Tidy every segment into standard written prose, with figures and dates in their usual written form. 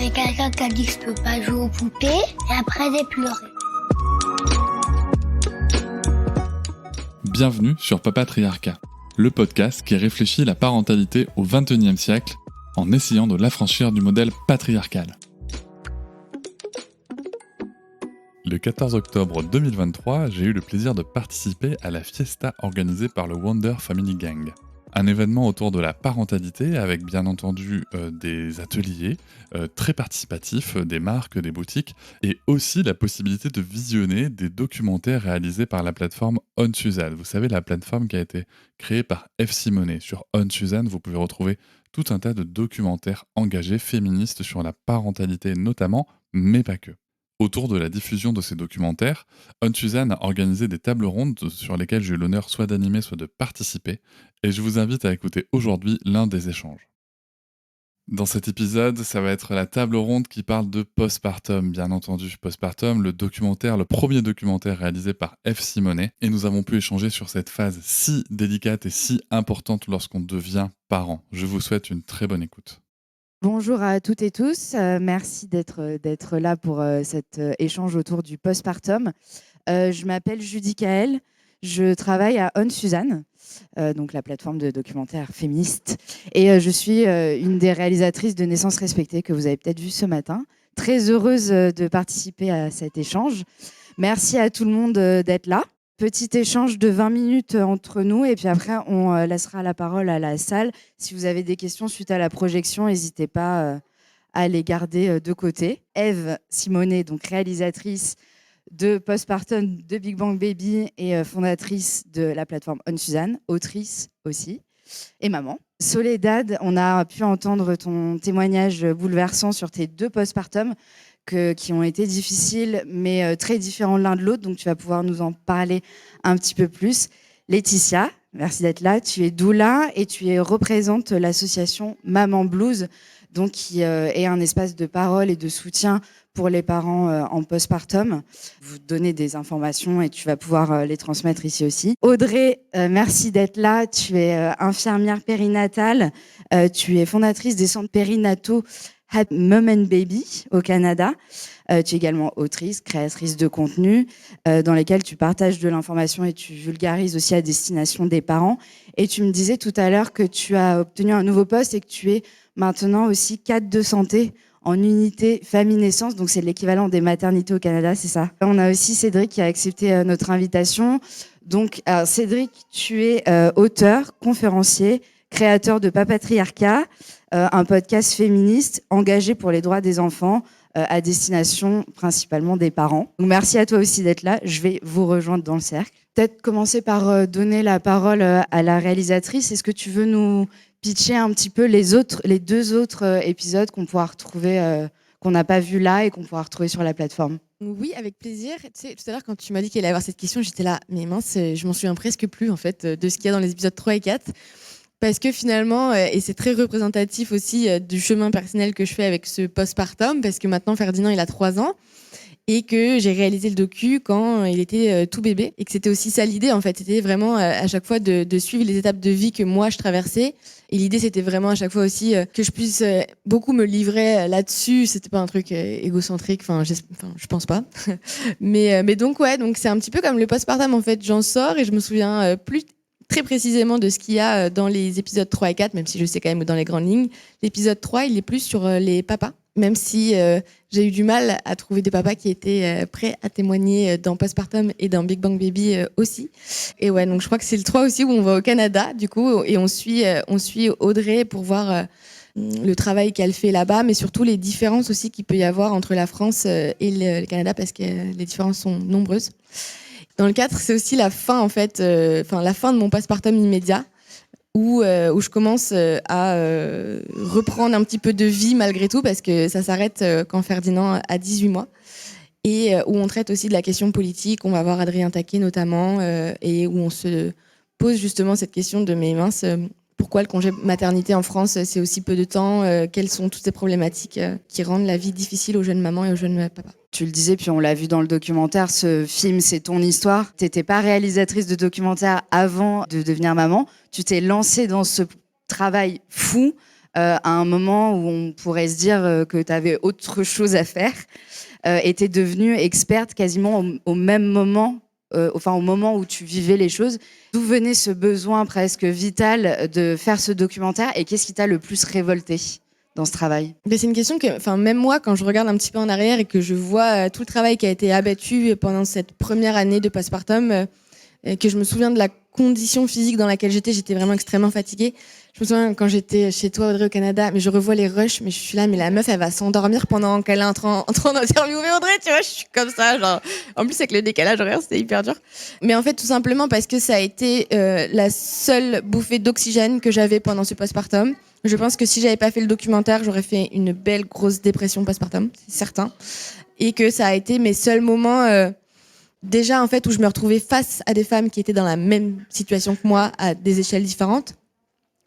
avait quelqu'un qui a dit que je peux pas jouer aux poupées, et après j'ai pleuré. Bienvenue sur Papatriarcat, le podcast qui réfléchit la parentalité au XXIe siècle en essayant de l'affranchir du modèle patriarcal. Le 14 octobre 2023, j'ai eu le plaisir de participer à la fiesta organisée par le Wonder Family Gang. Un événement autour de la parentalité avec bien entendu des ateliers très participatifs, des marques, des boutiques et aussi la possibilité de visionner des documentaires réalisés par la plateforme OnSuzanne. Vous savez, la plateforme qui a été créée par F. Simonet. Sur OnSuzanne, vous pouvez retrouver tout un tas de documentaires engagés féministes sur la parentalité notamment, mais pas que. Autour de la diffusion de ces documentaires, OnSuzanne a organisé des tables rondes sur lesquelles j'ai eu l'honneur soit d'animer, soit de participer, et je vous invite à écouter aujourd'hui l'un des échanges. Dans cet épisode, ça va être la table ronde qui parle de Postpartum, bien entendu. Postpartum, le premier documentaire réalisé par F. Simonet, et nous avons pu échanger sur cette phase si délicate et si importante lorsqu'on devient parent. Je vous souhaite une très bonne écoute. Bonjour à toutes et tous, merci d'être là pour cet échange autour du postpartum. Je m'appelle Judy Kael, je travaille à OnSuzanne, donc la plateforme de documentaires féministes, et je suis une des réalisatrices de Naissance respectée que vous avez peut-être vu ce matin. Très heureuse de participer à cet échange. Merci à tout le monde d'être là. Petit échange de 20 minutes entre nous et puis après on laissera la parole à la salle. Si vous avez des questions suite à la projection, n'hésitez pas à les garder de côté. Eve Simonet, donc réalisatrice de Postpartum de Big Bang Baby et fondatrice de la plateforme OnSuzanne, autrice aussi et maman. Soledad, on a pu entendre ton témoignage bouleversant sur tes 2 postpartums qui ont été difficiles, mais très différents l'un de l'autre. Donc, tu vas pouvoir nous en parler un petit peu plus. Laetitia, merci d'être là. Tu es doula et tu représentes l'association Maman Blues, donc, qui est un espace de parole et de soutien pour les parents en postpartum. Vous donnez des informations et tu vas pouvoir les transmettre ici aussi. Audrey, merci d'être là. Tu es infirmière périnatale. Tu es fondatrice des centres périnataux Happy Mom and Baby au Canada. Tu es également autrice, créatrice de contenu dans lesquels tu partages de l'information et tu vulgarises aussi à destination des parents. Et tu me disais tout à l'heure que tu as obtenu un nouveau poste et que tu es maintenant aussi cadre de santé en unité famille-naissance. Donc c'est l'équivalent des maternités au Canada, c'est ça. On a aussi Cédric qui a accepté notre invitation. Donc Cédric, tu es auteur, conférencier, créateur de Papatriarcat, un podcast féministe engagé pour les droits des enfants à destination principalement des parents. Donc merci à toi aussi d'être là. Je vais vous rejoindre dans le cercle. Peut-être commencer par donner la parole à la réalisatrice. Est-ce que tu veux nous pitcher un petit peu les 2 autres épisodes qu'on pourra retrouver, qu'on n'a pas vu là et qu'on pourra retrouver sur la plateforme? Oui, avec plaisir. Tu sais, tout à l'heure, quand tu m'as dit qu'il allait y avoir cette question, j'étais là, mais mince, je m'en souviens presque plus en fait de ce qu'il y a dans les épisodes 3 et 4. Parce que finalement, et c'est très représentatif aussi du chemin personnel que je fais avec ce postpartum, parce que maintenant Ferdinand il a 3 ans et que j'ai réalisé le docu quand il était tout bébé et que c'était aussi ça l'idée en fait, c'était vraiment à chaque fois de suivre les étapes de vie que moi je traversais et l'idée c'était vraiment à chaque fois aussi que je puisse beaucoup me livrer là-dessus, c'était pas un truc égocentrique, je pense pas. mais donc ouais, donc c'est un petit peu comme le postpartum en fait, j'en sors et je me souviens plus très précisément de ce qu'il y a dans les épisodes 3 et 4, même si je sais quand même dans les grandes lignes. L'épisode 3, il est plus sur les papas, même si j'ai eu du mal à trouver des papas qui étaient prêts à témoigner dans Postpartum et dans Big Bang Baby aussi. Et ouais, donc je crois que c'est le 3 aussi où on va au Canada, du coup, et on suit Audrey pour voir le travail qu'elle fait là-bas, mais surtout les différences aussi qu'il peut y avoir entre la France et le Canada, parce que les différences sont nombreuses. Dans le 4, c'est aussi la fin en fait, la fin de mon postpartum immédiat, où je commence à reprendre un petit peu de vie malgré tout, parce que ça s'arrête quand Ferdinand a 18 mois, et où on traite aussi de la question politique. On va voir Adrien Taquet notamment, et où on se pose justement cette question de mais mince, pourquoi le congé maternité en France c'est aussi peu de temps, quelles sont toutes ces problématiques qui rendent la vie difficile aux jeunes mamans et aux jeunes papas. Tu le disais, puis on l'a vu dans le documentaire, ce film, c'est ton histoire. Tu n'étais pas réalisatrice de documentaire avant de devenir maman. Tu t'es lancée dans ce travail fou à un moment où on pourrait se dire que tu avais autre chose à faire, et tu es devenue experte quasiment au même moment, au moment où tu vivais les choses. D'où venait ce besoin presque vital de faire ce documentaire et qu'est-ce qui t'a le plus révolté dans ce travail? C'est une question que, même moi, quand je regarde un petit peu en arrière et que je vois tout le travail qui a été abattu pendant cette première année de postpartum, et que je me souviens de la condition physique dans laquelle j'étais vraiment extrêmement fatiguée. Je me souviens quand j'étais chez toi, Audrey, au Canada, mais je revois les rushs, mais je suis là, mais la meuf, elle va s'endormir pendant qu'elle est en train d'interviewer Audrey, tu vois, je suis comme ça, genre. En plus, avec le décalage horaire, c'était hyper dur. Mais en fait, tout simplement parce que ça a été la seule bouffée d'oxygène que j'avais pendant ce postpartum. Je pense que si j'avais pas fait le documentaire, j'aurais fait une belle grosse dépression postpartum, c'est certain. Et que ça a été mes seuls moments, déjà en fait, où je me retrouvais face à des femmes qui étaient dans la même situation que moi, à des échelles différentes.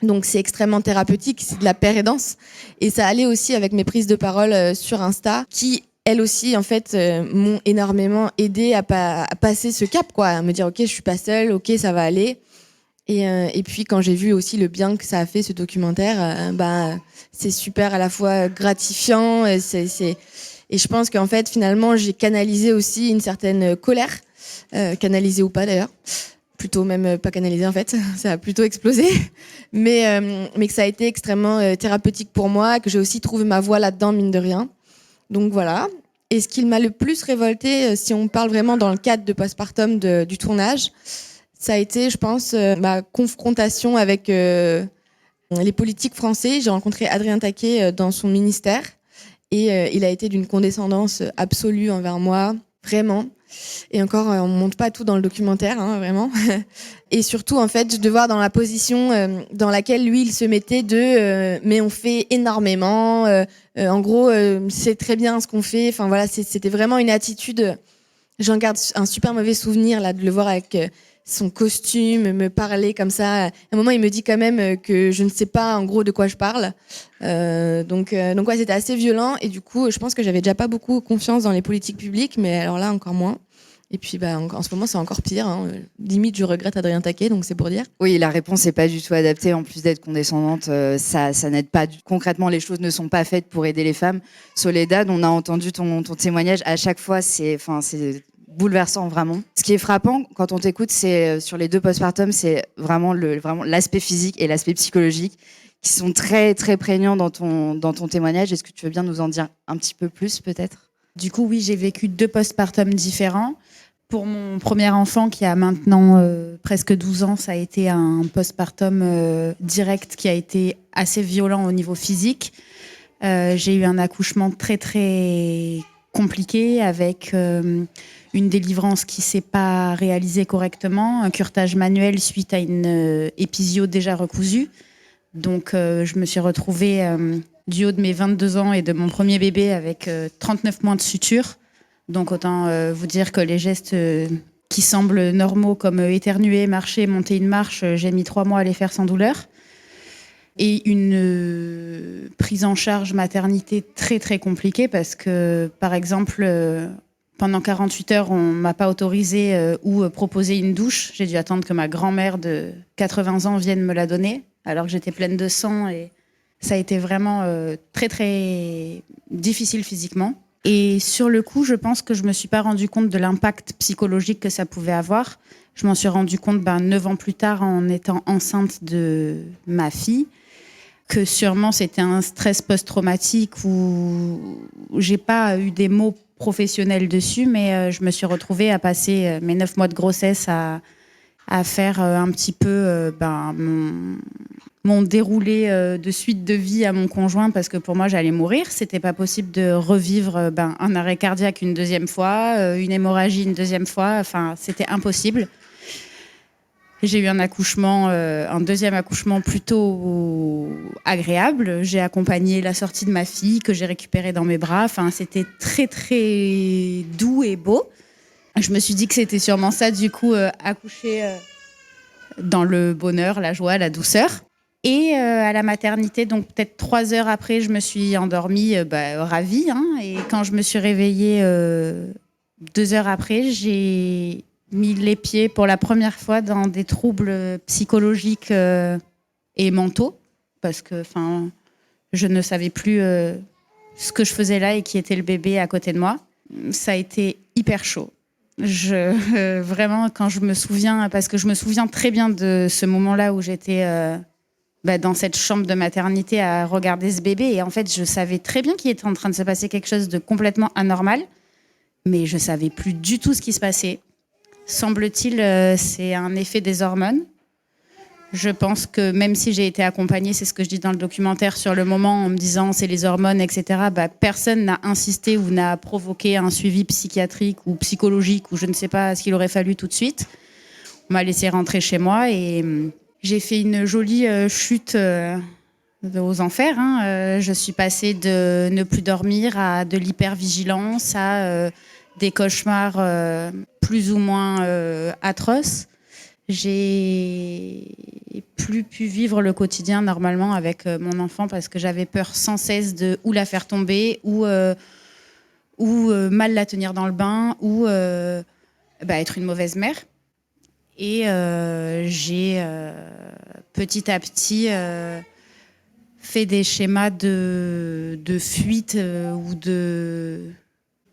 Donc c'est extrêmement thérapeutique, c'est de la paire et danse. Et ça allait aussi avec mes prises de parole sur Insta, qui elles aussi en fait m'ont énormément aidé à passer ce cap, quoi, à me dire ok, je suis pas seule, ok, ça va aller. Et puis quand j'ai vu aussi le bien que ça a fait ce documentaire, c'est super à la fois gratifiant. Et je pense qu'en fait finalement j'ai canalisé aussi une certaine colère, canalisée ou pas d'ailleurs, plutôt même pas canalisée en fait, ça a plutôt explosé, mais que ça a été extrêmement thérapeutique pour moi, que j'ai aussi trouvé ma voie là-dedans mine de rien. Donc voilà. Et ce qui m'a le plus révolté, si on parle vraiment dans le cadre de postpartum du tournage, ça a été, je pense, ma confrontation avec les politiques français. J'ai rencontré Adrien Taquet dans son ministère et il a été d'une condescendance absolue envers moi, vraiment. Et encore, on montre pas tout dans le documentaire, hein, vraiment. Et surtout, en fait, de voir dans la position dans laquelle lui, il se mettait mais on fait énormément. En gros, c'est très bien ce qu'on fait. Enfin voilà, c'était vraiment une attitude. J'en garde un super mauvais souvenir là de le voir avec son costume, me parler comme ça. À un moment, il me dit quand même que je ne sais pas en gros de quoi je parle. Donc ouais, c'était assez violent. Et du coup, je pense que j'avais déjà pas beaucoup confiance dans les politiques publiques, mais alors là, encore moins. Et puis en ce moment, c'est encore pire. Hein. Limite, je regrette Adrien Taquet, donc c'est pour dire. Oui, la réponse n'est pas du tout adaptée. En plus d'être condescendante, ça n'aide pas. Concrètement, les choses ne sont pas faites pour aider les femmes. Soledad, on a entendu ton témoignage. À chaque fois, c'est bouleversant, vraiment. Ce qui est frappant quand on t'écoute, c'est sur les deux postpartum, c'est vraiment l'aspect physique et l'aspect psychologique qui sont très, très prégnants dans ton témoignage. Est-ce que tu veux bien nous en dire un petit peu plus, peut-être ? Du coup, oui, j'ai vécu 2 postpartums différents. Pour mon premier enfant, qui a maintenant presque 12 ans, ça a été un postpartum direct qui a été assez violent au niveau physique. J'ai eu un accouchement très, très compliqué avec une délivrance qui ne s'est pas réalisée correctement, un curetage manuel suite à une épisio déjà recousue. Donc, je me suis retrouvée du haut de mes 22 ans et de mon premier bébé avec 39 mois de suture. Donc, autant vous dire que les gestes qui semblent normaux, comme éternuer, marcher, monter une marche, j'ai mis 3 mois à les faire sans douleur. Et une prise en charge maternité très, très compliquée parce que, par exemple, pendant 48 heures, on ne m'a pas autorisé ou proposé une douche. J'ai dû attendre que ma grand-mère de 80 ans vienne me la donner, alors que j'étais pleine de sang. Et ça a été vraiment très, très difficile physiquement. Et sur le coup, je pense que je ne me suis pas rendu compte de l'impact psychologique que ça pouvait avoir. Je m'en suis rendu compte 9 ans plus tard en étant enceinte de ma fille, que sûrement c'était un stress post-traumatique où j'ai pas eu des mots professionnels dessus, mais je me suis retrouvée à passer mes 9 mois de grossesse à faire un petit peu mon déroulé de suite de vie à mon conjoint, parce que pour moi j'allais mourir. C'était pas possible de revivre un arrêt cardiaque une deuxième fois, une hémorragie une deuxième fois. Enfin, c'était impossible. J'ai eu un deuxième accouchement plutôt agréable. J'ai accompagné la sortie de ma fille que j'ai récupérée dans mes bras. Enfin, c'était très, très doux et beau. Je me suis dit que c'était sûrement ça, du coup, accoucher dans le bonheur, la joie, la douceur. Et à la maternité, donc peut-être 3 heures après, je me suis endormie ravie. Hein, et quand je me suis réveillée 2 heures après, j'ai mis les pieds pour la première fois dans des troubles psychologiques et mentaux, parce que Je ne savais plus ce que je faisais là et qui était le bébé à côté de moi. Ça a été hyper chaud. Vraiment, quand je me souviens, parce que je me souviens très bien de ce moment-là où j'étais dans cette chambre de maternité à regarder ce bébé. Et en fait, je savais très bien qu'il était en train de se passer quelque chose de complètement anormal, mais je savais plus du tout ce qui se passait. Semble-t-il, c'est un effet des hormones. Je pense que même si j'ai été accompagnée, c'est ce que je dis dans le documentaire, sur le moment, en me disant c'est les hormones, etc., personne n'a insisté ou n'a provoqué un suivi psychiatrique ou psychologique ou je ne sais pas ce qu'il aurait fallu tout de suite. On m'a laissé rentrer chez moi et j'ai fait une jolie chute aux enfers. Je suis passée de ne plus dormir à de l'hypervigilance, à des cauchemars plus ou moins atroces. J'ai plus pu vivre le quotidien normalement avec mon enfant parce que j'avais peur sans cesse de ou la faire tomber ou mal la tenir dans le bain ou être une mauvaise mère. Et j'ai petit à petit fait des schémas de fuite ou de...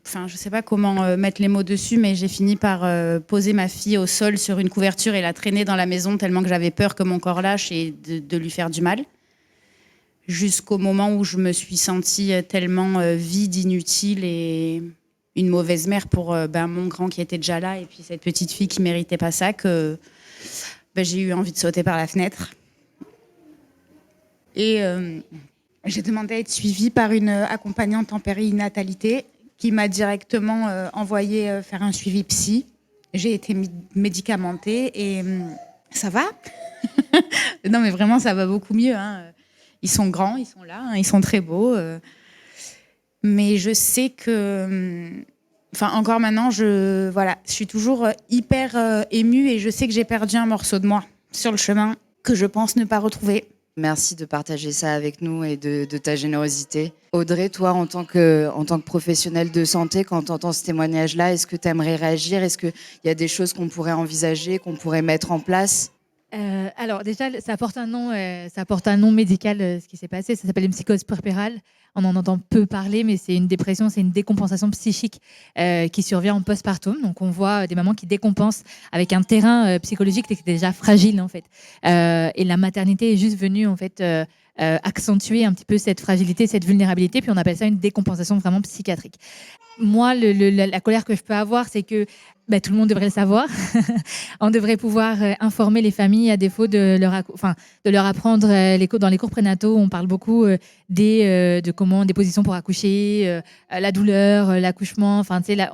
Enfin, je ne sais pas comment mettre les mots dessus, mais j'ai fini par poser ma fille au sol sur une couverture et la traîner dans la maison tellement que j'avais peur que mon corps lâche et de lui faire du mal. Jusqu'au moment où je me suis sentie tellement vide, inutile et une mauvaise mère pour mon grand qui était déjà là et puis cette petite fille qui ne méritait pas ça que j'ai eu envie de sauter par la fenêtre. Et j'ai demandé à être suivie par une accompagnante en périnatalité qui m'a directement envoyé faire un suivi psy. J'ai été médicamentée et ça va. Non, mais vraiment, ça va beaucoup mieux. Ils sont grands, ils sont là, ils sont très beaux. Mais je sais que... encore maintenant, je suis toujours hyper émue et je sais que j'ai perdu un morceau de moi sur le chemin que je pense ne pas retrouver. Merci de partager ça avec nous et de ta générosité. Audrey, toi, en tant que professionnelle de santé, quand tu entends ce témoignage-là, est-ce que tu aimerais réagir ? Est-ce qu'il y a des choses qu'on pourrait envisager, qu'on pourrait mettre en place ? Alors déjà, ça porte un nom médical, ce qui s'est passé. Ça s'appelle une psychose puerpérale. On en entend peu parler, mais c'est une dépression, c'est une décompensation psychique qui survient en postpartum. Donc on voit des mamans qui décompensent avec un terrain psychologique qui est déjà fragile en fait. Et la maternité est juste venue en fait accentuer un petit peu cette fragilité, cette vulnérabilité. Puis on appelle ça une décompensation vraiment psychiatrique. Moi, la colère que je peux avoir, c'est que tout le monde devrait le savoir. On devrait pouvoir informer les familles à défaut de leur apprendre dans les cours prénataux. On parle beaucoup des positions pour accoucher, la douleur, l'accouchement.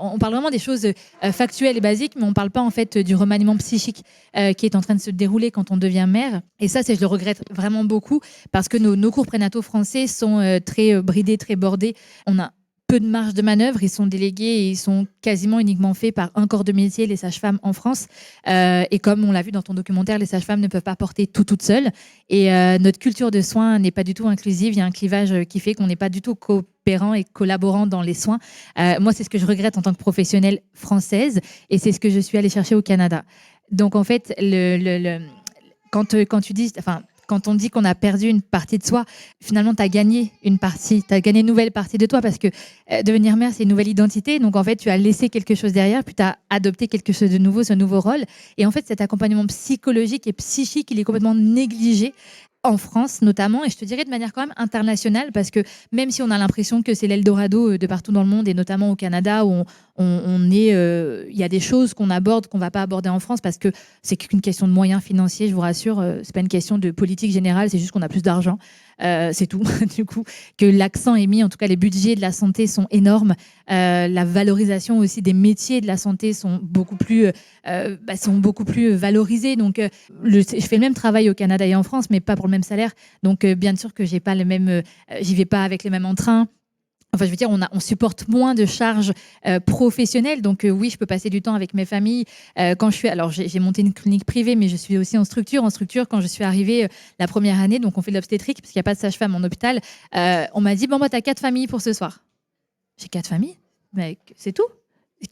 On parle vraiment des choses factuelles et basiques, mais on ne parle pas en fait du remaniement psychique qui est en train de se dérouler quand on devient mère. Et ça, je le regrette vraiment beaucoup parce que nos cours prénataux français sont très bridés, très bordés. On a peu de marge de manœuvre, ils sont délégués et ils sont quasiment uniquement faits par un corps de métier, les sages-femmes en France. Et comme on l'a vu dans ton documentaire, les sages-femmes ne peuvent pas porter tout toutes seules. Et notre culture de soins n'est pas du tout inclusive. Il y a un clivage qui fait qu'on n'est pas du tout coopérant et collaborant dans les soins. Moi, c'est ce que je regrette en tant que professionnelle française et c'est ce que je suis allée chercher au Canada. Donc, en fait, quand tu dis... Quand on dit qu'on a perdu une partie de soi, finalement, tu as gagné une partie, tu as gagné une nouvelle partie de toi parce que devenir mère, c'est une nouvelle identité. Donc, en fait, tu as laissé quelque chose derrière, puis tu as adopté quelque chose de nouveau, ce nouveau rôle. Et en fait, cet accompagnement psychologique et psychique, il est complètement négligé en France notamment, et je te dirais de manière quand même internationale, parce que même si on a l'impression que c'est l'Eldorado de partout dans le monde, et notamment au Canada, où il y a des choses qu'on aborde, qu'on ne va pas aborder en France, parce que c'est qu'une question de moyens financiers, je vous rassure, c'est pas une question de politique générale, c'est juste qu'on a plus d'argent. C'est tout, du coup, que l'accent est mis, en tout cas les budgets de la santé sont énormes, la valorisation aussi des métiers de la santé sont beaucoup plus valorisés, donc je fais le même travail au Canada et en France, mais pas pour le même salaire, donc bien sûr que j'ai pas le même, j'y vais pas avec les mêmes entrains. Enfin, je veux dire, on supporte moins de charges professionnelles. Donc, oui, je peux passer du temps avec mes familles. Quand j'ai monté une clinique privée, mais je suis aussi en structure. En structure, quand je suis arrivée la première année, donc on fait de l'obstétrique, parce qu'il n'y a pas de sage-femme en hôpital, on m'a dit, t'as 4 familles pour ce soir. J'ai 4 familles? Mais c'est tout?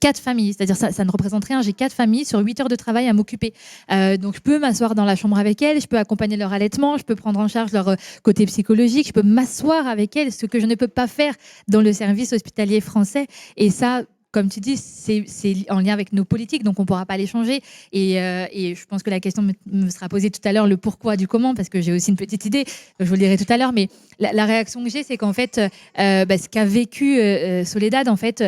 4 familles, c'est-à-dire ça ne représente rien. J'ai 4 familles sur 8 heures de travail à m'occuper. Donc je peux m'asseoir dans la chambre avec elles, je peux accompagner leur allaitement, je peux prendre en charge leur côté psychologique, je peux m'asseoir avec elles, ce que je ne peux pas faire dans le service hospitalier français. Et ça, comme tu dis, c'est en lien avec nos politiques, donc on ne pourra pas les changer. Et je pense que la question me sera posée tout à l'heure, le pourquoi du comment, parce que j'ai aussi une petite idée, je vous le dirai tout à l'heure, mais la réaction que j'ai, c'est qu'en fait, ce qu'a vécu Soledad, en fait,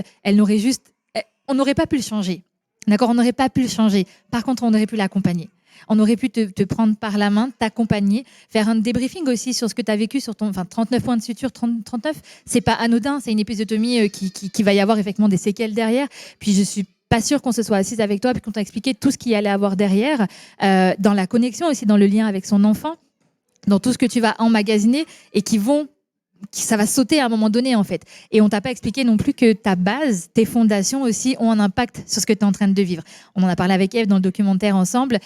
on n'aurait pas pu le changer. D'accord, on n'aurait pas pu le changer. Par contre, on aurait pu l'accompagner. On aurait pu te prendre par la main, t'accompagner, faire un débriefing aussi sur ce que tu as vécu sur ton 39 points de suture, 39, c'est pas anodin, c'est une épisiotomie qui va y avoir effectivement des séquelles derrière. Puis je suis pas sûre qu'on se soit assise avec toi et qu'on t'a expliqué tout ce qu'il y allait avoir derrière, dans la connexion aussi, dans le lien avec son enfant, dans tout ce que tu vas emmagasiner et ça va sauter à un moment donné en fait. Et on t'a pas expliqué non plus que ta base, tes fondations aussi ont un impact sur ce que tu es en train de vivre. On en a parlé avec Eve dans le documentaire ensemble.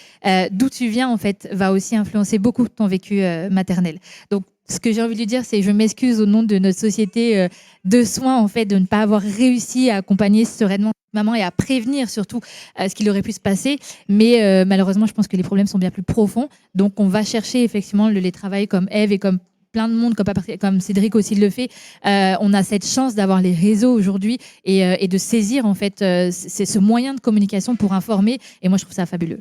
D'où tu viens en fait va aussi influencer beaucoup ton vécu maternel. Donc ce que j'ai envie de lui dire, c'est je m'excuse au nom de notre société de soins en fait de ne pas avoir réussi à accompagner sereinement maman et à prévenir surtout ce qu'il aurait pu se passer. Mais malheureusement, je pense que les problèmes sont bien plus profonds. Donc on va chercher effectivement les travails comme Eve et comme plein de monde, comme Cédric aussi le fait. On a cette chance d'avoir les réseaux aujourd'hui et de saisir en fait c'est ce moyen de communication pour informer. Et moi, je trouve ça fabuleux.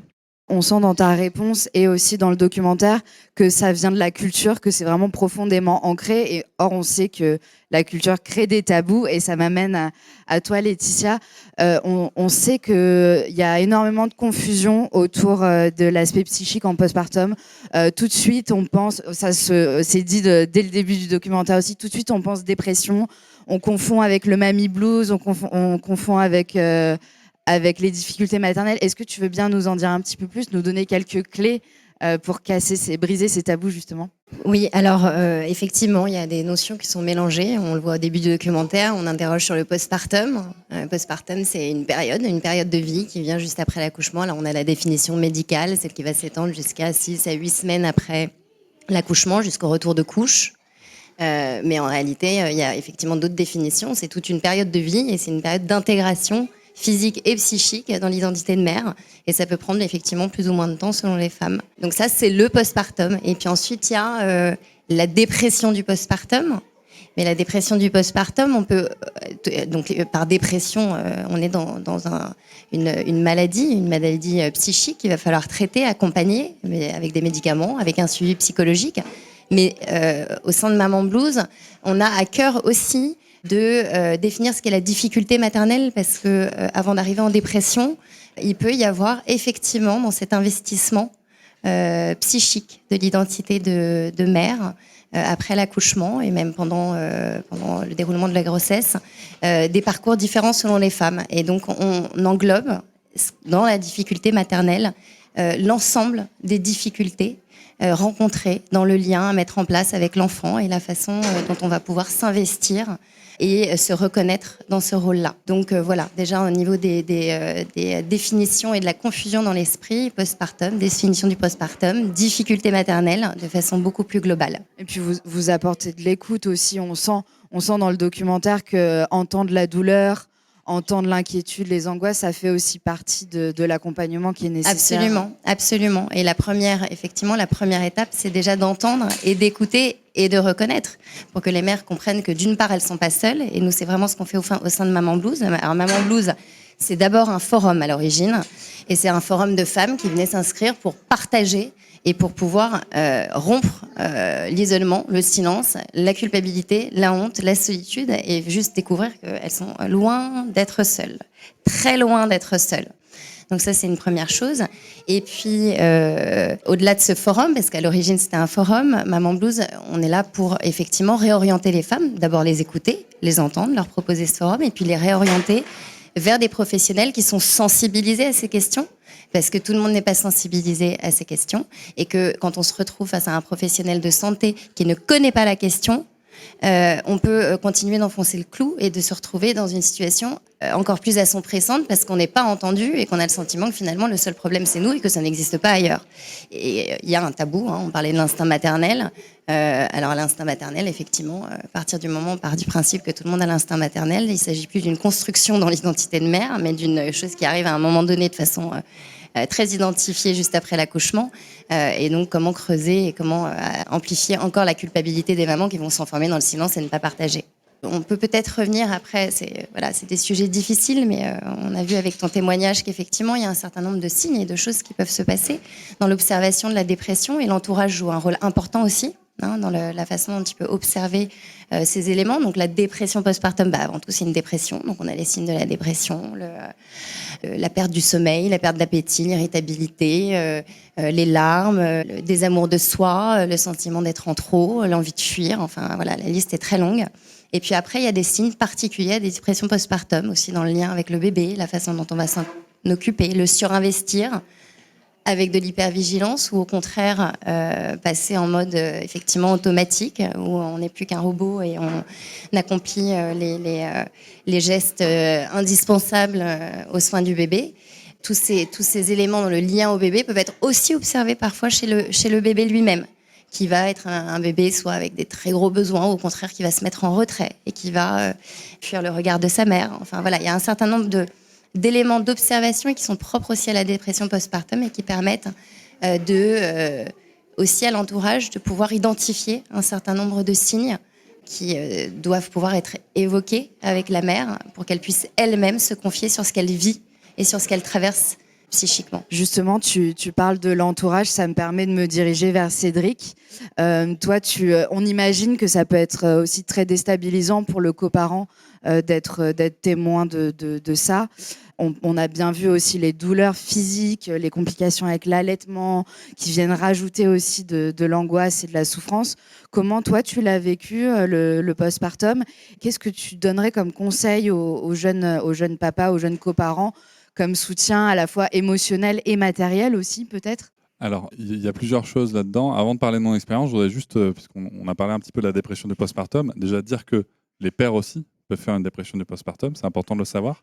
On sent dans ta réponse et aussi dans le documentaire que ça vient de la culture, que c'est vraiment profondément ancré. Et or, on sait que la culture crée des tabous. Et ça m'amène à toi, Laetitia. On sait qu'il y a énormément de confusion autour de l'aspect psychique en postpartum. Tout de suite, on pense, c'est dit dès le début du documentaire aussi, tout de suite, on pense dépression. On confond avec le mammy blues, on confond avec les difficultés maternelles. Est-ce que tu veux bien nous en dire un petit peu plus, nous donner quelques clés pour briser ces tabous, justement ? Oui, alors effectivement, il y a des notions qui sont mélangées. On le voit au début du documentaire, on interroge sur le postpartum. Postpartum, c'est une période de vie qui vient juste après l'accouchement. Là, on a la définition médicale, celle qui va s'étendre jusqu'à 6 à 8 semaines après l'accouchement, jusqu'au retour de couche. Mais en réalité, il y a effectivement d'autres définitions. C'est toute une période de vie et c'est une période d'intégration physique et psychique dans l'identité de mère. Et ça peut prendre effectivement plus ou moins de temps selon les femmes. Donc ça, c'est le postpartum. Et puis ensuite, il y a la dépression du postpartum. Mais la dépression du postpartum, on peut... donc par dépression, on est dans une maladie psychique qu'il va falloir traiter, accompagner, mais avec des médicaments, avec un suivi psychologique. Mais au sein de Maman Blues, on a à cœur aussi de définir ce qu'est la difficulté maternelle, parce que avant d'arriver en dépression, il peut y avoir effectivement dans cet investissement psychique de l'identité de mère après l'accouchement et même pendant le déroulement de la grossesse, des parcours différents selon les femmes. Et donc on englobe dans la difficulté maternelle l'ensemble des difficultés rencontrées dans le lien à mettre en place avec l'enfant et la façon dont on va pouvoir s'investir et se reconnaître dans ce rôle-là. Donc voilà, déjà au niveau des définitions et de la confusion dans l'esprit, postpartum, définition du postpartum, difficulté maternelle de façon beaucoup plus globale. Et puis vous apportez de l'écoute aussi. On sent dans le documentaire que entendre la douleur, entendre l'inquiétude, les angoisses, ça fait aussi partie de l'accompagnement qui est nécessaire. Absolument. Et la première étape, c'est déjà d'entendre et d'écouter et de reconnaître pour que les mères comprennent que d'une part, elles sont pas seules. Et nous, c'est vraiment ce qu'on fait au sein de Maman Blues. Alors, Maman Blues, c'est d'abord un forum à l'origine. Et c'est un forum de femmes qui venaient s'inscrire pour partager et pour pouvoir rompre l'isolement, le silence, la culpabilité, la honte, la solitude, et juste découvrir qu'elles sont loin d'être seules, très loin d'être seules. Donc ça, c'est une première chose. Et puis, au-delà de ce forum, parce qu'à l'origine, c'était un forum, Maman Blues, on est là pour effectivement réorienter les femmes, d'abord les écouter, les entendre, leur proposer ce forum, et puis les réorienter vers des professionnels qui sont sensibilisés à ces questions, parce que tout le monde n'est pas sensibilisé à ces questions, et que quand on se retrouve face à un professionnel de santé qui ne connaît pas la question, on peut continuer d'enfoncer le clou et de se retrouver dans une situation encore plus assombrissante parce qu'on n'est pas entendu et qu'on a le sentiment que finalement le seul problème c'est nous et que ça n'existe pas ailleurs. Et il y a un tabou, on parlait de l'instinct maternel. Alors l'instinct maternel, effectivement, à partir du moment où on part du principe que tout le monde a l'instinct maternel, il ne s'agit plus d'une construction dans l'identité de mère, mais d'une chose qui arrive à un moment donné de façon très identifiée juste après l'accouchement. Et donc comment creuser et comment amplifier encore la culpabilité des mamans qui vont s'enfermer dans le silence et ne pas partager. On peut peut-être revenir après, c'est des sujets difficiles, mais on a vu avec ton témoignage qu'effectivement, il y a un certain nombre de signes et de choses qui peuvent se passer dans l'observation de la dépression, et l'entourage joue un rôle important aussi, dans la façon dont tu peux observer ces éléments. Donc la dépression postpartum, avant tout, c'est une dépression. Donc on a les signes de la dépression, la perte du sommeil, la perte d'appétit, l'irritabilité, les larmes, le désamour de soi, le sentiment d'être en trop, l'envie de fuir. Enfin voilà, la liste est très longue. Et puis après, il y a des signes particuliers, des dépressions postpartum aussi dans le lien avec le bébé, la façon dont on va s'en occuper, le surinvestir avec de l'hypervigilance ou au contraire passer en mode effectivement automatique où on n'est plus qu'un robot et on accomplit les gestes indispensables aux soins du bébé. Tous ces éléments dans le lien au bébé peuvent être aussi observés parfois chez le bébé lui-même, qui va être un bébé soit avec des très gros besoins, ou au contraire qui va se mettre en retrait et qui va fuir le regard de sa mère. Enfin voilà, il y a un certain nombre d'éléments d'observation et qui sont propres aussi à la dépression postpartum et qui permettent aussi à l'entourage de pouvoir identifier un certain nombre de signes qui doivent pouvoir être évoqués avec la mère pour qu'elle puisse elle-même se confier sur ce qu'elle vit et sur ce qu'elle traverse psychiquement. Justement, tu parles de l'entourage, ça me permet de me diriger vers Cédric. Toi, on imagine que ça peut être aussi très déstabilisant pour le coparent d'être témoin de ça. On a bien vu aussi les douleurs physiques, les complications avec l'allaitement, qui viennent rajouter aussi de l'angoisse et de la souffrance. Comment toi, tu l'as vécu, le postpartum? Qu'est-ce que tu donnerais comme conseil aux jeunes papas, aux jeunes coparents, comme soutien à la fois émotionnel et matériel aussi, peut-être? Alors, il y a plusieurs choses là-dedans. Avant de parler de mon expérience, je voudrais juste, puisqu'on a parlé un petit peu de la dépression du postpartum, déjà dire que les pères aussi peuvent faire une dépression du postpartum, c'est important de le savoir,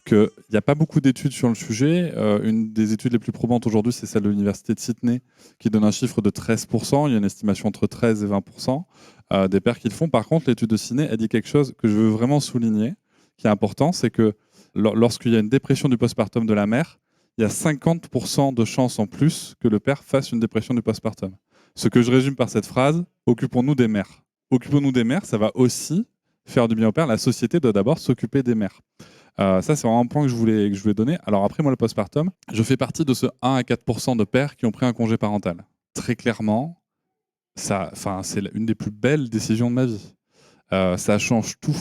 qu'il n'y a pas beaucoup d'études sur le sujet. Une des études les plus probantes aujourd'hui, c'est celle de l'université de Sydney, qui donne un chiffre de 13%. Il y a une estimation entre 13 et 20% des pères qui le font. Par contre, l'étude de Sydney, elle dit quelque chose que je veux vraiment souligner, qui est important, c'est que lorsqu'il y a une dépression du postpartum de la mère, il y a 50% de chances en plus que le père fasse une dépression du postpartum. Ce que je résume par cette phrase, occupons-nous des mères. Occupons-nous des mères, ça va aussi faire du bien au père. La société doit d'abord s'occuper des mères. Ça, c'est vraiment un point que je voulais donner. Alors après, moi, le postpartum, je fais partie de ce 1 à 4% de pères qui ont pris un congé parental. Très clairement, c'est une des plus belles décisions de ma vie. Ça change tout.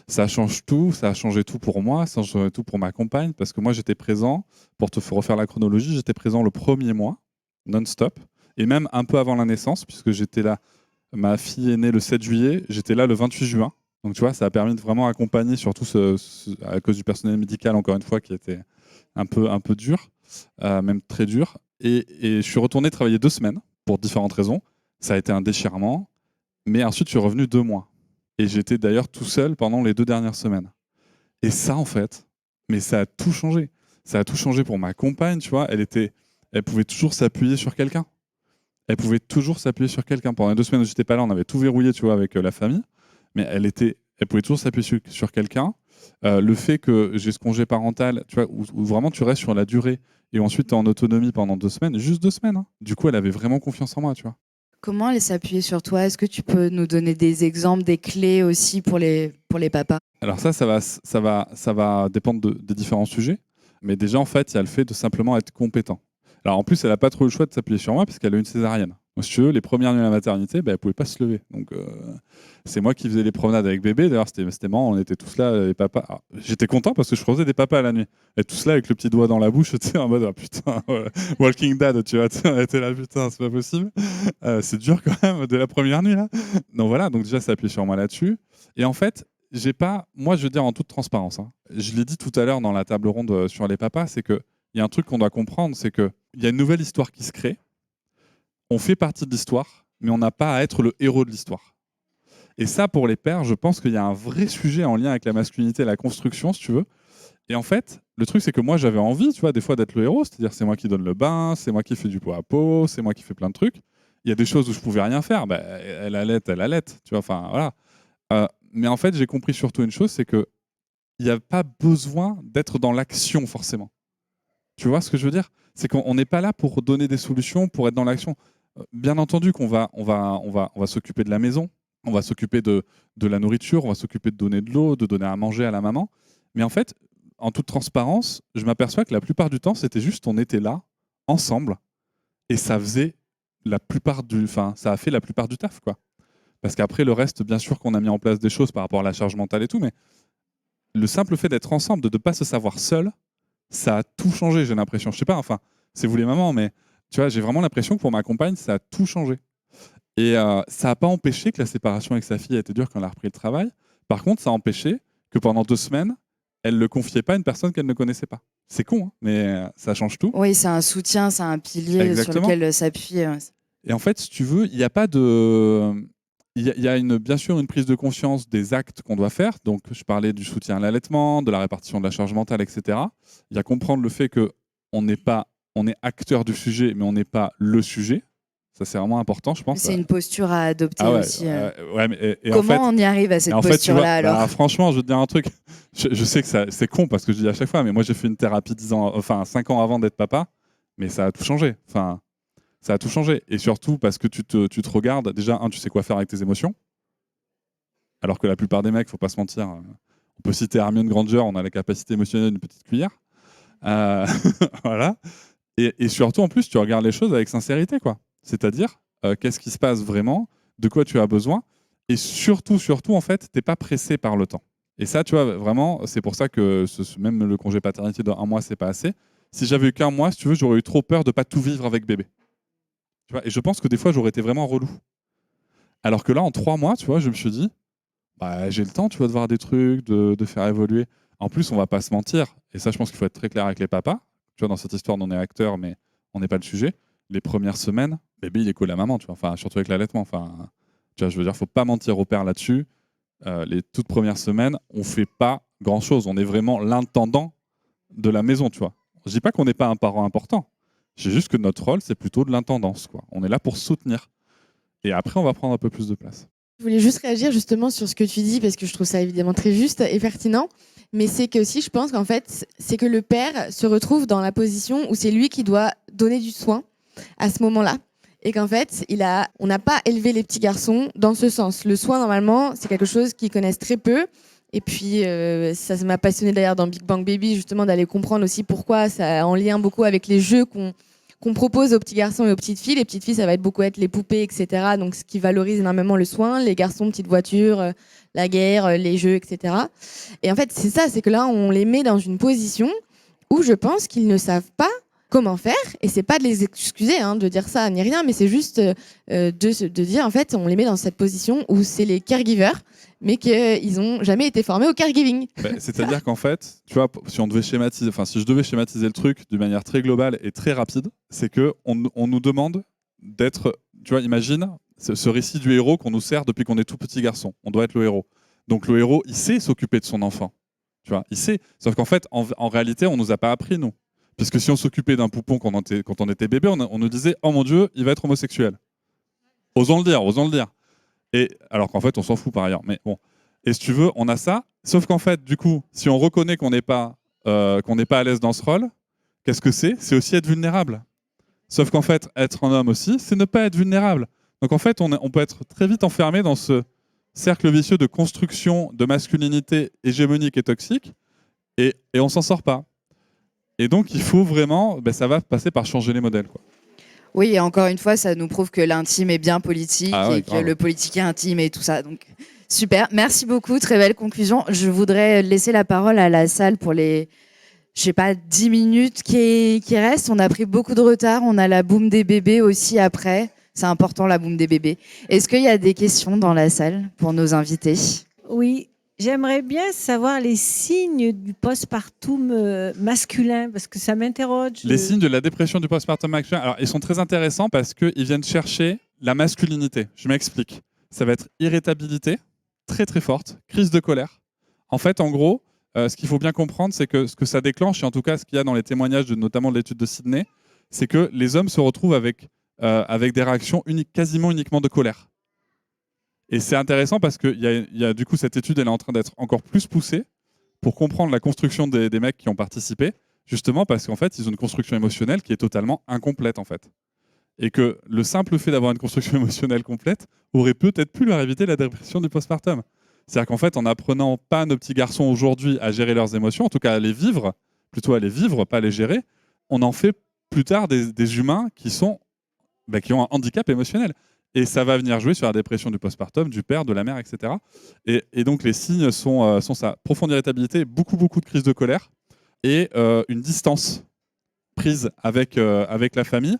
Ça change tout. Ça a changé tout pour moi. Ça a changé tout pour ma compagne. Parce que moi, j'étais présent, pour te refaire la chronologie, j'étais présent le premier mois, non-stop. Et même un peu avant la naissance, puisque j'étais là. Ma fille est née le 7 juillet. J'étais là le 28 juin. Donc, tu vois, ça a permis de vraiment accompagner, surtout à cause du personnel médical, encore une fois, qui était un peu dur, même très dur. Et je suis retourné travailler 2 semaines, pour différentes raisons. Ça a été un déchirement. Mais ensuite, je suis revenu 2 mois. Et j'étais d'ailleurs tout seul pendant les 2 dernières semaines. Et ça, en fait, mais ça a tout changé. Ça a tout changé pour ma compagne, tu vois. Elle pouvait toujours s'appuyer sur quelqu'un. Pendant les 2 semaines où j'étais pas là, on avait tout verrouillé, tu vois, avec la famille. Mais elle pouvait toujours s'appuyer sur quelqu'un. Le fait que j'ai ce congé parental, tu vois, où vraiment tu restes sur la durée et ensuite tu es en autonomie pendant 2 semaines, juste 2 semaines. Hein. Du coup, elle avait vraiment confiance en moi, tu vois. Comment elle s'appuyer sur toi? Est-ce que tu peux nous donner des exemples, des clés aussi pour les papas? Alors ça va dépendre des différents sujets. Mais déjà, en fait, il y a le fait de simplement être compétent. Alors en plus, elle n'a pas trop le choix de s'appuyer sur moi parce qu'elle a eu une césarienne. Donc, si tu veux, les premières nuits à la maternité, elle ne pouvait pas se lever. Donc c'est moi qui faisais les promenades avec bébé. D'ailleurs, c'était marrant, on était tous là, les papas. Alors, j'étais content parce que je faisais des papas à la nuit. Et tous là avec le petit doigt dans la bouche, tu sais, en mode, oh, putain, Walking Dad, tu vois, on était là, putain, c'est pas possible. C'est dur quand même, dès la première nuit, là. Donc voilà, donc déjà, ça appuie sur moi là-dessus. Et en fait, moi, je veux dire en toute transparence, hein, je l'ai dit tout à l'heure dans la table ronde sur les papas, c'est qu'il y a un truc qu'on doit comprendre, c'est qu'il y a une nouvelle histoire qui se crée. On fait partie de l'histoire, mais on n'a pas à être le héros de l'histoire. Et ça, pour les pères, je pense qu'il y a un vrai sujet en lien avec la masculinité et la construction, si tu veux. Et en fait, le truc, c'est que moi, j'avais envie, tu vois, des fois d'être le héros, c'est-à-dire c'est moi qui donne le bain, c'est moi qui fais du pot à pot, c'est moi qui fais plein de trucs. Il y a des choses où je pouvais rien faire, bah, elle allait, tu vois, enfin, voilà. Mais en fait, j'ai compris surtout une chose, c'est que il n'y a pas besoin d'être dans l'action, forcément. Tu vois ce que je veux dire? C'est qu'on n'est pas là pour donner des solutions, pour être dans l'action. Bien entendu qu'on va s'occuper de la maison, on va s'occuper de la nourriture, on va s'occuper de donner de l'eau, de donner à manger à la maman. Mais en fait, en toute transparence, je m'aperçois que la plupart du temps, c'était juste on était là, ensemble, et ça faisait ça a fait la plupart du taf, quoi. Parce qu'après, le reste, bien sûr qu'on a mis en place des choses par rapport à la charge mentale et tout, mais le simple fait d'être ensemble, de ne pas se savoir seul, ça a tout changé, j'ai l'impression. Je sais pas, enfin, c'est vous les mamans, mais tu vois, j'ai vraiment l'impression que pour ma compagne, ça a tout changé. Et ça n'a pas empêché que la séparation avec sa fille a été dure quand elle a repris le travail. Par contre, ça a empêché que pendant 2 semaines, elle ne le confiait pas à une personne qu'elle ne connaissait pas. C'est con, hein, mais ça change tout. Oui, c'est un soutien, c'est un pilier Exactement. sur lequel s'appuyer. Et en fait, si tu veux, il n'y a pas de... Il y a bien sûr une prise de conscience des actes qu'on doit faire. Donc, je parlais du soutien à l'allaitement, de la répartition de la charge mentale, etc. Il y a comprendre le fait qu'on est acteur du sujet, mais on n'est pas le sujet. Ça, c'est vraiment important, je pense. C'est une posture à adopter aussi. Ouais, mais, Comment on y arrive à cette posture-là alors franchement, je veux te dire un truc. Je sais que c'est con parce que je dis à chaque fois, mais moi j'ai fait une thérapie 5 ans avant d'être papa, mais ça a tout changé. Enfin, ça a tout changé. Et surtout parce que tu te regardes. Déjà, tu sais quoi faire avec tes émotions. Alors que la plupart des mecs, faut pas se mentir, on peut citer Hermione Granger, on a la capacité émotionnelle d'une petite cuillère. Voilà. Et surtout, en plus, tu regardes les choses avec sincérité, quoi. C'est-à-dire, qu'est-ce qui se passe vraiment, de quoi tu as besoin, et surtout, en fait, t'es pas pressé par le temps. Et ça, tu vois, vraiment, c'est pour ça que même le congé paternité de 1 mois, c'est pas assez. Si j'avais eu qu'1 mois, si tu veux, j'aurais eu trop peur de pas tout vivre avec bébé. Tu vois, et je pense que des fois, j'aurais été vraiment relou. Alors que là, en 3 mois, tu vois, je me suis dit, bah, j'ai le temps, tu vois, de voir des trucs, de faire évoluer. En plus, on va pas se mentir, et ça, je pense qu'il faut être très clair avec les papas. Tu vois, dans cette histoire, on est acteur, mais on n'est pas le sujet. Les premières semaines, bébé, il est collé à maman, tu vois. Enfin, surtout avec l'allaitement. Enfin, tu vois, je veux dire, faut pas mentir au père là-dessus. Les toutes premières semaines, on fait pas grand-chose. On est vraiment l'intendant de la maison, tu vois. Je dis pas qu'on n'est pas un parent important. Je dis juste que notre rôle, c'est plutôt de l'intendance, quoi. On est là pour soutenir. Et après, on va prendre un peu plus de place. Je voulais juste réagir justement sur ce que tu dis parce que je trouve ça évidemment très juste et pertinent. Mais c'est que aussi, je pense qu'en fait, c'est que le père se retrouve dans la position où c'est lui qui doit donner du soin à ce moment-là. Et qu'en fait, on n'a pas élevé les petits garçons dans ce sens. Le soin, normalement, c'est quelque chose qu'ils connaissent très peu. Et puis, ça m'a passionné d'ailleurs dans Big Bang Baby, justement, d'aller comprendre aussi pourquoi ça est en lien beaucoup avec les jeux qu'on propose aux petits garçons et aux petites filles. Les petites filles, ça va beaucoup être les poupées, etc. Donc, ce qui valorise énormément le soin. Les garçons, petites voitures, la guerre, les jeux, etc. Et en fait, c'est ça, c'est que là, on les met dans une position où je pense qu'ils ne savent pas comment faire. Et c'est pas de les excuser, de dire ça ni rien, mais c'est juste de dire, en fait, on les met dans cette position où c'est les caregivers, mais qu'ils n'ont jamais été formés au caregiving. C'est-à-dire qu'en fait, tu vois, si je devais schématiser le truc d'une manière très globale et très rapide, c'est que on nous demande d'être, tu vois, imagine ce récit du héros qu'on nous sert depuis qu'on est tout petit garçon. On doit être le héros. Donc le héros, il sait s'occuper de son enfant. Tu vois, il sait. Sauf qu'en fait, en réalité, on nous a pas appris, nous. Parce que si on s'occupait d'un poupon quand on était bébé, on nous disait « Oh mon Dieu, il va être homosexuel ». Osons le dire. Et, alors qu'en fait, on s'en fout par ailleurs. Mais bon. Et si tu veux, on a ça. Sauf qu'en fait, du coup, si on reconnaît qu'on n'est pas à l'aise dans ce rôle, qu'est-ce que c'est ? C'est aussi être vulnérable. Sauf qu'en fait, être un homme aussi, c'est ne pas être vulnérable. Donc en fait, on peut être très vite enfermé dans ce cercle vicieux de construction de masculinité hégémonique et toxique, et on s'en sort pas. Et donc, il faut vraiment, ça va passer par changer les modèles, quoi. Oui, et encore une fois, ça nous prouve que l'intime est bien politique et grave. que le politique est intime et tout ça. Donc, super. Merci beaucoup. Très belle conclusion. Je voudrais laisser la parole à la salle pour les, 10 minutes qui restent. On a pris beaucoup de retard. On a la boum des bébés aussi après. C'est important, la boum des bébés. Est-ce qu'il y a des questions dans la salle pour nos invités ? Oui. J'aimerais bien savoir les signes du postpartum masculin, parce que ça m'interroge. Les signes de la dépression du postpartum masculin, alors ils sont très intéressants parce qu'ils viennent chercher la masculinité. Je m'explique. ça va être irritabilité, très très forte, crise de colère. En fait, en gros, ce qu'il faut bien comprendre, c'est que ce que ça déclenche, et en tout cas ce qu'il y a dans les témoignages, notamment de l'étude de Sydney, c'est que les hommes se retrouvent avec des réactions quasiment uniquement de colère. Et c'est intéressant parce que y a, du coup, cette étude elle est en train d'être encore plus poussée pour comprendre la construction des mecs qui ont participé, justement parce qu'en fait, ils ont une construction émotionnelle qui est totalement incomplète, en fait. Et que le simple fait d'avoir une construction émotionnelle complète aurait peut-être pu leur éviter la dépression du postpartum. C'est-à-dire qu'en fait, en apprenant pas à nos petits garçons aujourd'hui à gérer leurs émotions, en tout cas à les vivre, plutôt à les vivre, pas à les gérer, on en fait plus tard des humains qui ont un handicap émotionnel. Et ça va venir jouer sur la dépression du postpartum, du père, de la mère, etc. Et donc les signes sont ça. Profonde irritabilité, beaucoup de crises de colère et une distance prise avec la famille.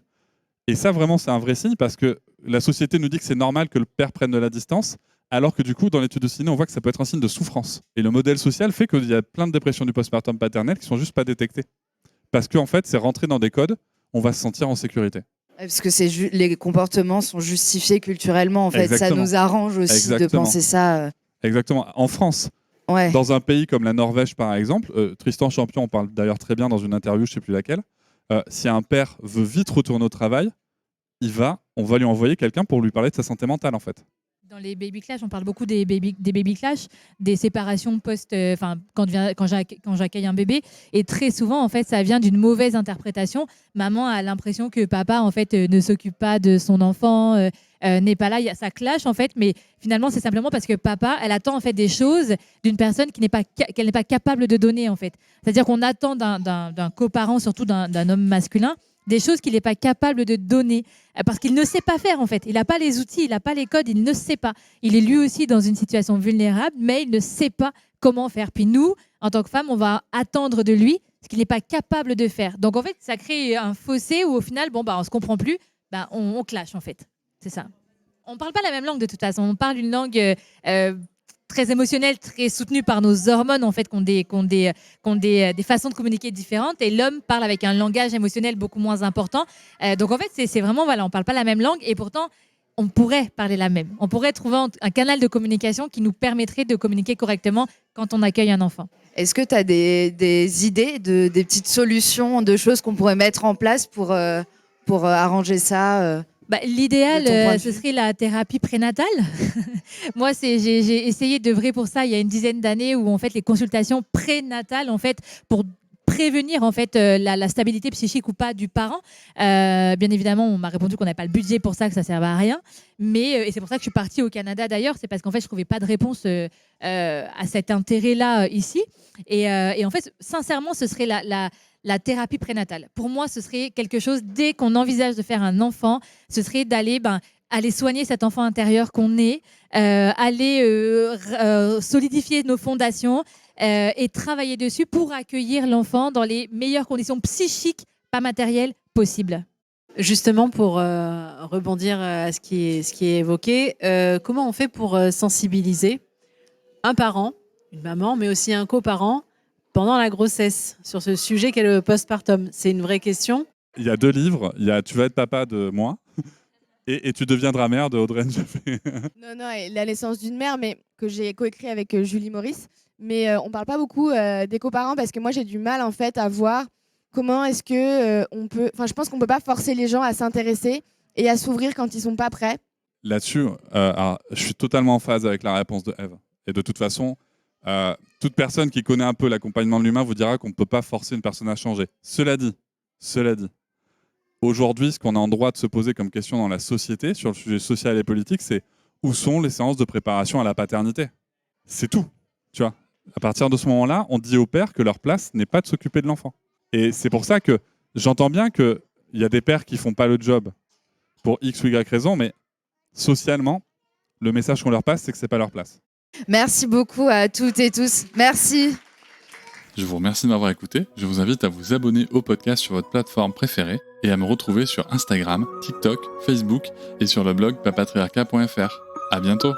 Et ça, vraiment, c'est un vrai signe parce que la société nous dit que c'est normal que le père prenne de la distance, alors que du coup, dans l'étude de Sydney, on voit que ça peut être un signe de souffrance. Et le modèle social fait qu'il y a plein de dépressions du postpartum paternel qui sont juste pas détectées. Parce qu'en fait, c'est rentré dans des codes, on va se sentir en sécurité. Parce que les comportements sont justifiés culturellement, en fait. Exactement. Ça nous arrange aussi Exactement. de penser ça. Exactement. En France, Ouais. dans un pays comme la Norvège, par exemple, Tristan Champion en parle d'ailleurs très bien dans une interview, je ne sais plus laquelle, si un père veut vite retourner au travail, on va lui envoyer quelqu'un pour lui parler de sa santé mentale, en fait. Dans les baby clash, on parle beaucoup des baby clash, des séparations quand j'accueille un bébé. Et très souvent, en fait, ça vient d'une mauvaise interprétation. Maman a l'impression que papa, en fait, ne s'occupe pas de son enfant, n'est pas là. Ça clash, en fait, mais finalement, c'est simplement parce que papa, elle attend en fait des choses d'une personne qu'elle n'est pas capable de donner, en fait. C'est-à-dire qu'on attend d'un coparent, surtout d'un homme masculin, des choses qu'il n'est pas capable de donner parce qu'il ne sait pas faire, en fait. Il n'a pas les outils, il n'a pas les codes, il ne sait pas. Il est lui aussi dans une situation vulnérable, mais il ne sait pas comment faire. Puis nous, en tant que femmes, on va attendre de lui ce qu'il n'est pas capable de faire. Donc en fait, ça crée un fossé où au final, on ne se comprend plus, on clash, en fait. C'est ça. On ne parle pas la même langue de toute façon. On parle une langue très émotionnelle, très soutenue par nos hormones, en fait, qui ont des façons de communiquer différentes. Et l'homme parle avec un langage émotionnel beaucoup moins important. Donc, en fait, c'est vraiment, voilà, on ne parle pas la même langue. Et pourtant, on pourrait parler la même. On pourrait trouver un canal de communication qui nous permettrait de communiquer correctement quand on accueille un enfant. Est-ce que tu as des idées, des petites solutions, de choses qu'on pourrait mettre en place pour arranger ça L'idéal, ce serait la thérapie prénatale. Moi, j'ai essayé d'œuvrer pour ça il y a une dizaine d'années, où en fait les consultations prénatales, en fait, pour prévenir en fait la stabilité psychique ou pas du parent. Bien évidemment, on m'a répondu qu'on n'avait pas le budget pour ça, que ça servait à rien. Mais et c'est pour ça que je suis partie au Canada d'ailleurs, c'est parce qu'en fait je trouvais pas de réponse à cet intérêt-là ici. Et en fait, sincèrement, ce serait la thérapie prénatale. Pour moi, ce serait quelque chose, dès qu'on envisage de faire un enfant, ce serait d'aller aller soigner cet enfant intérieur qu'on est, aller solidifier nos fondations et travailler dessus pour accueillir l'enfant dans les meilleures conditions psychiques, pas matérielles, possibles. Justement, pour rebondir à ce qui est évoqué, comment on fait pour sensibiliser un parent, une maman, mais aussi un coparent, pendant la grossesse, sur ce sujet qu'est le postpartum? C'est une vraie question. Il y a 2 livres. Il y a Tu vas être papa de moi et Tu deviendras mère de Audrey Njefé. Non, la naissance d'une mère, mais que j'ai coécrit avec Julie Maurice. Mais on parle pas beaucoup des coparents parce que moi j'ai du mal en fait à voir comment est-ce que on peut. Enfin, je pense qu'on peut pas forcer les gens à s'intéresser et à s'ouvrir quand ils sont pas prêts. Là-dessus, je suis totalement en phase avec la réponse de Eve. Et de toute façon, toute personne qui connaît un peu l'accompagnement de l'humain vous dira qu'on ne peut pas forcer une personne à changer. Cela dit, aujourd'hui, ce qu'on a en droit de se poser comme question dans la société, sur le sujet social et politique, c'est où sont les séances de préparation à la paternité? C'est tout, tu vois. À partir de ce moment-là, on dit aux pères que leur place n'est pas de s'occuper de l'enfant. Et c'est pour ça que j'entends bien qu'il y a des pères qui ne font pas le job pour X ou Y raison, mais socialement, le message qu'on leur passe, c'est que ce n'est pas leur place. Merci beaucoup à toutes et tous. Merci. Je vous remercie de m'avoir écouté. Je vous invite à vous abonner au podcast sur votre plateforme préférée et à me retrouver sur Instagram, TikTok, Facebook et sur le blog papatriarcat.fr. À bientôt.